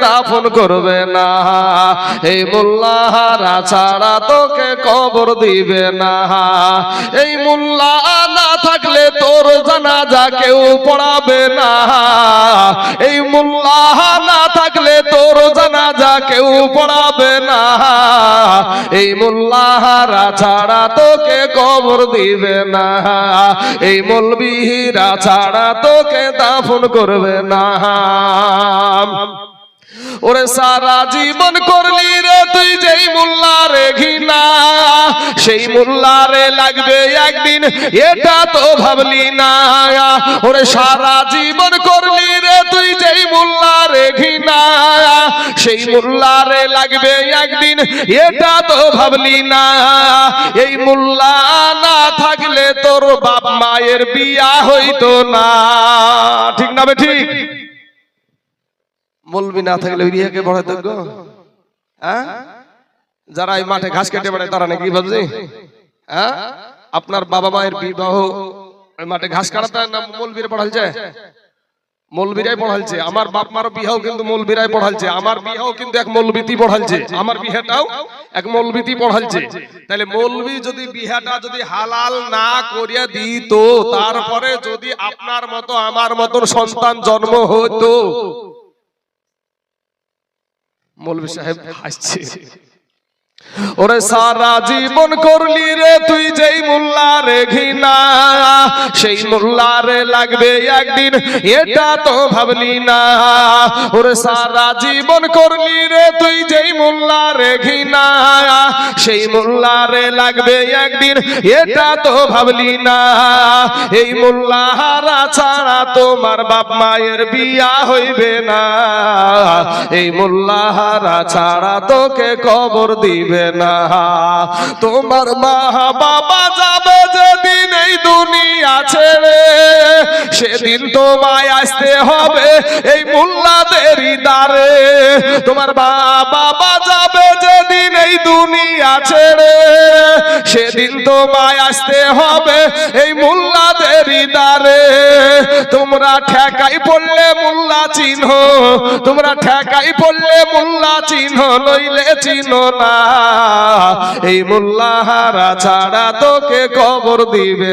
দাফন করবে না, এই মোল্লারা ছাড়া তোকে কবর দিবে না। এই মোল্লা না থাকলে তোর জানাজা কেউ পড়াবে না, এই মোল্লা না থাকলে তোর জানাজা কেউ পড়াবে না, এই মোল্লারা ছাড়া তোকে কবর দিবে না, এই মৌলবীরা ছাড়া তোকে দাফন করবে না। ওরে সারা জীবন করলি রে তুই যেই মোল্লারে ঘৃণা, সেই মোল্লারে লাগবে একদিন এটা তো ভাবলি না। ওরে সারা জীবন করলি রে তুই যেই মোল্লারে ঘৃণা, সেই মোল্লারে লাগবে একদিন এটা তো ভাবলি না। এই মোল্লা না থাকলে তোর বাপ মায়ের বিয়া হইতো না, ঠিক না বে ঠিক? মৌলবি না থাকলে বিয়াকে পড়াইতো গো? হ্যাঁ, যারা এই মাঠে ঘাস কেটে বেড়ায় তারা নাকি ভাবছে হ্যাঁ আপনার বাবা মায়ের বিবাহ মাঠে ঘাস কাটাতে না মৌলবীরা পড়ালছে? মৌলবীরাই পড়ালছে। আমার বাপ মারও বিয়াও কিন্তু মৌলবীরাই পড়ালছে, আমার বিয়াও কিন্তু এক মৌলবীতি পড়ালছে, আমার বিয়াটাও এক মৌলবীতি পড়ালছে। তাহলে মৌলবী যদি বিয়াটা যদি হালাল না করিয়া দিত, তারপরে যদি আপনার মতো আমার মতন সন্তান জন্ম হতো, মৌলবী সাহেব হাসছে। ওরে সারা জীবন করলি রে তুই যেই মোল্লারে ঘৃণা, সেই মোল্লারে লাগবে একদিন এটা তো ভাবলি না। ওরে সারা জীবন করলি রে তুই যেই মোল্লারে ঘৃণা, সেই মোল্লারে লাগবে একদিন এটা তো ভাবলি না। এই মোল্লারা ছাড়া তোমার বাপ মায়ের বিয়া হইবে না, এই মোল্লারা ছাড়া তোকে কবর দিবে না। তোমার মা বাবা যাবে যেদিন এই দুনিয়া ছেড়ে, সেদিন তোমায় আসতে হবে এই মোল্লাদেরই দ্বারে। তোমার মা বাবা যাবে যেদিন এই দুনিয়া ছেড়ে, সেদিন তোমায় আসতে হবে এই মোল্লাদেরই দ্বারে। তোমরা ঠেকাই পড়লে মোল্লা চিহ্ন, তোমরা ঠেকাই পড়লে মোল্লা চিহ্ন, লইলে চিহ্ন না। এই মোল্লারা ছাড়া তোকে কবর দিবে।